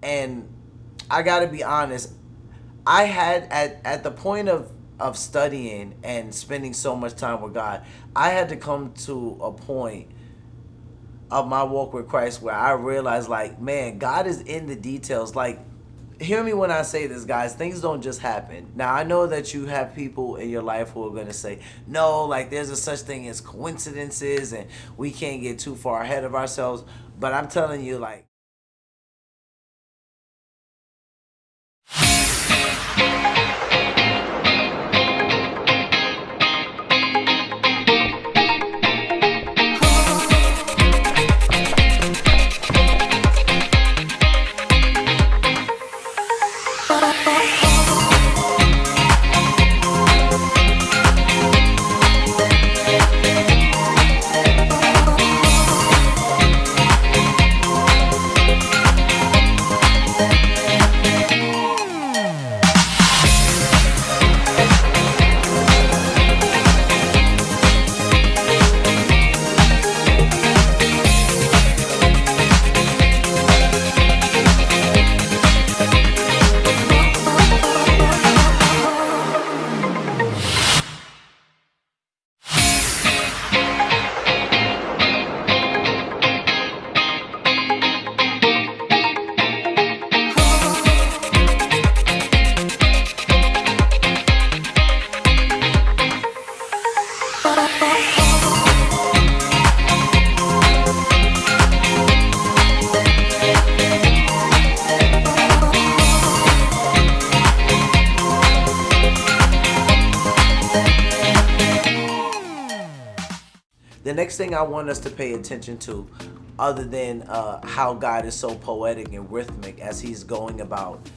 And I gotta be honest, I had at the point of studying and spending so much time with God, I had to come to a point of my walk with Christ where I realized, like, man, God is in the details. Like, hear me when I say this, guys. Things don't just happen. Now, I know that you have people in your life who are going to say, no, like, there's a such thing as coincidences and we can't get too far ahead of ourselves. But I'm telling you, like, the next thing I want us to pay attention to, other than how God is so poetic and rhythmic as he's going about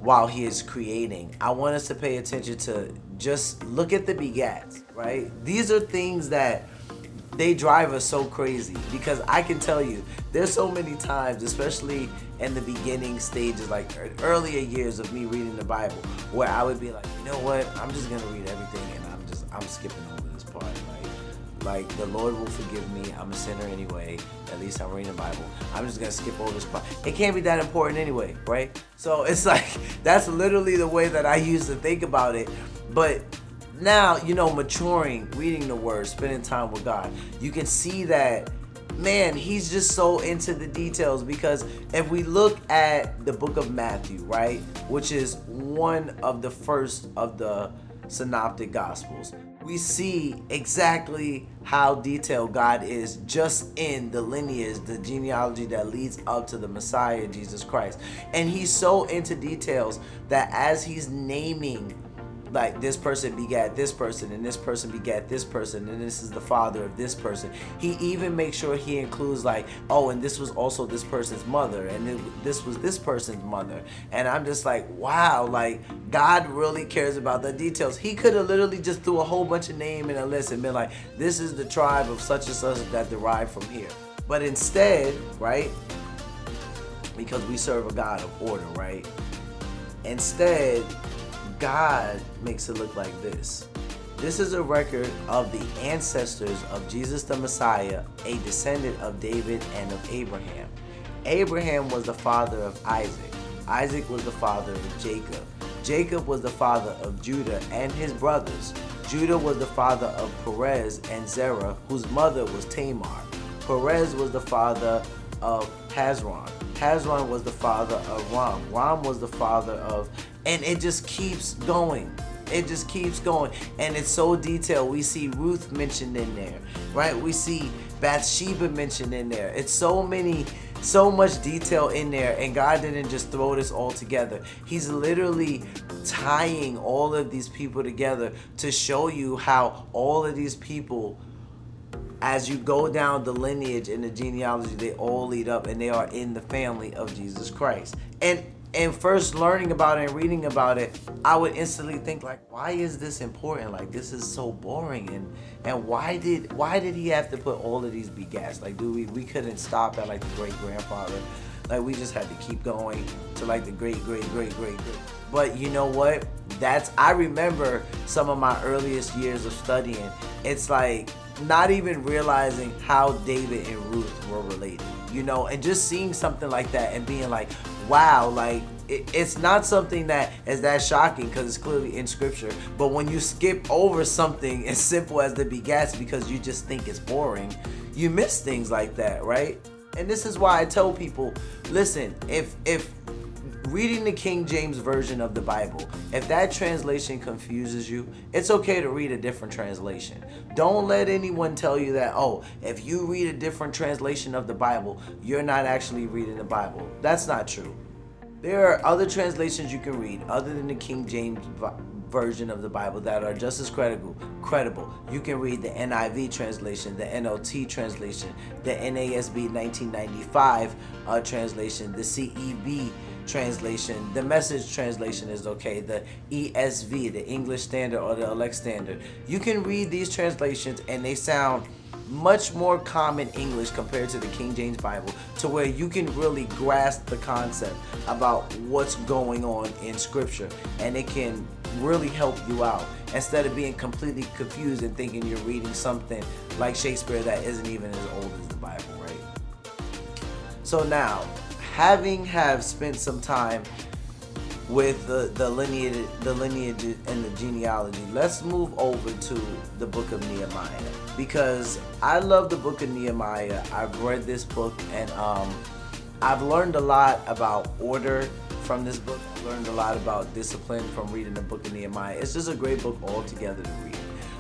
while he is creating, I want us to pay attention to just look at the begats, right? These are things that they drive us so crazy, because I can tell you there's so many times, especially in the beginning stages, like earlier years of me reading the Bible, where I would be like, you know what, I'm just gonna read everything and I'm skipping over this part. Like the Lord will forgive me. I'm a sinner anyway. At least I'm reading the Bible. I'm just gonna skip over this part. It can't be that important anyway, right? So it's like, that's literally the way that I used to think about it. But now, maturing, reading the Word, spending time with God, you can see that, man, he's just so into the details. Because if we look at the book of Matthew, right, which is one of the first of the synoptic gospels, we see exactly how detailed God is just in the lineage, the genealogy that leads up to the Messiah, Jesus Christ. And he's so into details that as he's naming, like, this person begat this person, and this person begat this person, and this is the father of this person, he even makes sure he includes, like, oh, and this was also this person's mother, and this was this person's mother. And I'm just like, wow, like, God really cares about the details. He could have literally just threw a whole bunch of name in a list and been like, this is the tribe of such and such that derived from here. But instead, right, because we serve a God of order, right, instead, God makes it look like this. This is a record of the ancestors of Jesus the Messiah, a descendant of David and of Abraham. Abraham was the father of Isaac. Isaac was the father of Jacob. Jacob was the father of Judah and his brothers. Judah was the father of Perez and Zerah, whose mother was Tamar. Perez was the father of Hezron. Hezron was the father of Ram. Ram was the father of... And it just keeps going. It just keeps going. And it's so detailed. We see Ruth mentioned in there, right? We see Bathsheba mentioned in there. It's so much detail in there. And God didn't just throw this all together. He's literally tying all of these people together to show you how all of these people, as you go down the lineage and the genealogy, they all lead up and they are in the family of Jesus Christ. And first learning about it and reading about it, I would instantly think, like, why is this important? Like, this is so boring. And why did he have to put all of these begats? Like, we couldn't stop at, like, the great grandfather. Like, we just had to keep going to, like, the great. But you know what? I remember some of my earliest years of studying. It's like not even realizing how David and Ruth were related, and just seeing something like that and being like, wow, like it's not something that is that shocking because it's clearly in scripture. But when you skip over something as simple as the begats because you just think it's boring, you miss things like that, right? And this is why I tell people, listen, if reading the King James Version of the Bible, if that translation confuses you, it's okay to read a different translation. Don't let anyone tell you that, oh, if you read a different translation of the Bible, you're not actually reading the Bible. That's not true. There are other translations you can read other than the King James Version of the Bible that are just as credible. You can read the NIV translation, the NLT translation, the NASB 1995 translation, the CEB translation, the Message translation is okay, the ESV, the English Standard or the Elect Standard. You can read these translations and they sound much more common English compared to the King James Bible, to where you can really grasp the concept about what's going on in scripture, and it can really help you out instead of being completely confused and thinking you're reading something like Shakespeare that isn't even as old as the Bible, right? So now, having spent some time with the lineage and the genealogy, let's move over to the book of Nehemiah, because I love the book of Nehemiah. I've read this book and I've learned a lot about order from this book. I've learned a lot about discipline from reading the book of Nehemiah. It's just a great book altogether to read.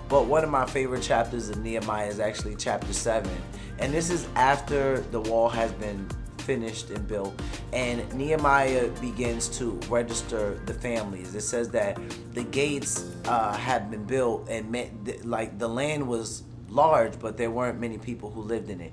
But one of my favorite chapters of Nehemiah is actually chapter 7, and this is after the wall has been finished and built, and Nehemiah begins to register the families. It says that the gates have been built, and like the land was large, but there weren't many people who lived in it.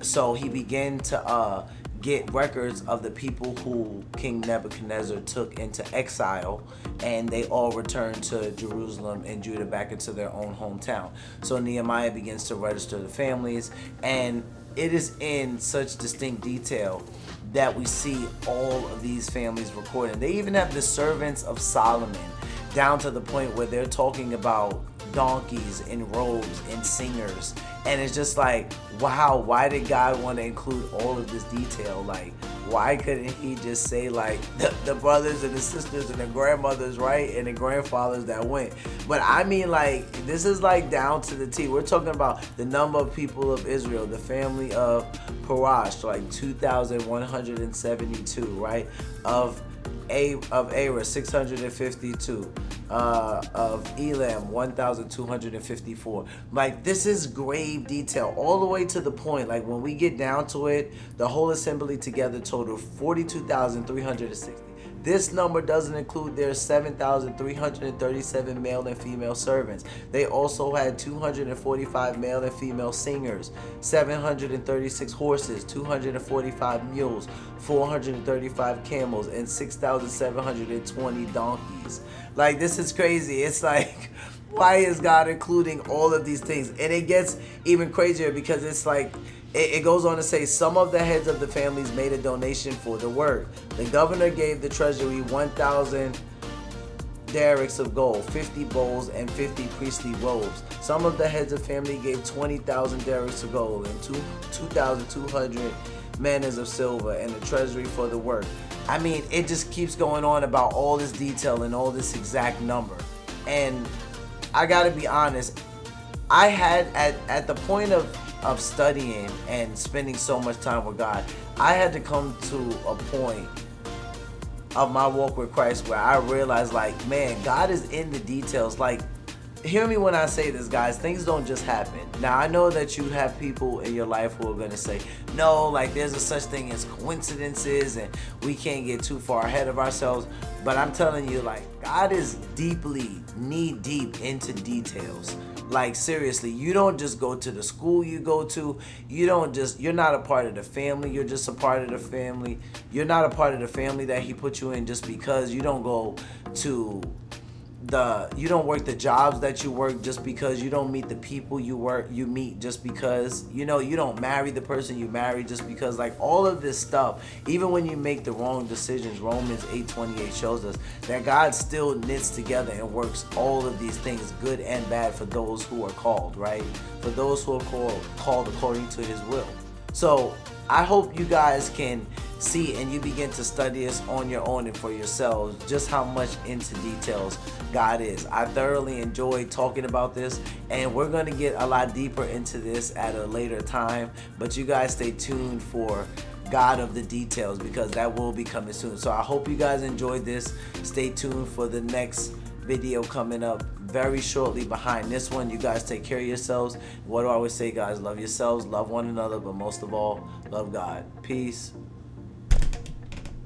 So he began to get records of the people who King Nebuchadnezzar took into exile, and they all returned to Jerusalem and Judah back into their own hometown. So Nehemiah begins to register the families, and it is in such distinct detail that we see all of these families recorded. They even have the servants of Solomon, down to the point where they're talking about donkeys and robes and singers. And it's just like, wow, why did God want to include all of this detail? Like, why couldn't he just say like the brothers and the sisters and the grandmothers, right? And the grandfathers that went. But I mean, like, this is like down to the T. We're talking about the number of people of Israel, the family of Parash, like 2,172, right? Of Ara, 652. Of Elam, 1,254. Like, this is grave detail all the way to the point, like, when we get down to it, the whole assembly together total 42,360. This number doesn't include their 7,337 male and female servants. They also had 245 male and female singers, 736 horses, 245 mules, 435 camels, and 6,720 donkeys. Like, this is crazy. It's like, why is God including all of these things? And it gets even crazier because it's like, it goes on to say, some of the heads of the families made a donation for the work. The governor gave the treasury 1,000 derricks of gold, 50 bowls, and 50 priestly robes. Some of the heads of family gave 20,000 derricks of gold and 2,200 manners of silver and the treasury for the work. I mean, it just keeps going on about all this detail and all this exact number. And I gotta be honest, I had at the point of studying and spending so much time with God, I had to come to a point of my walk with Christ where I realized, like, man, God is in the details. Like, hear me when I say this, guys. Things don't just happen. Now, I know that you have people in your life who are going to say, no, like, there's a such thing as coincidences and we can't get too far ahead of ourselves. But I'm telling you, like, God is deeply, knee-deep into details. Like, seriously, you don't just go to the school you go to. You're not a part of the family. You're just a part of the family. You're not a part of the family that he put you in just because. You don't go to you don't work the jobs that you work just because. You don't meet the people you meet just because. You don't marry the person you marry just because. Like, all of this stuff, even when you make the wrong decisions, Romans 8:28 shows us that God still knits together and works all of these things, good and bad, for those who are called, right? For those who are called according to his will. So I hope you guys can see and you begin to study this on your own and for yourselves, just how much into details God is. I thoroughly enjoyed talking about this, and we're going to get a lot deeper into this at a later time, but you guys stay tuned for God of the details, because that will be coming soon. So I hope you guys enjoyed this. Stay tuned for the next video coming up very shortly behind this one. You guys take care of yourselves. What do I always say, guys? Love yourselves, love one another, but most of all, love God. Peace.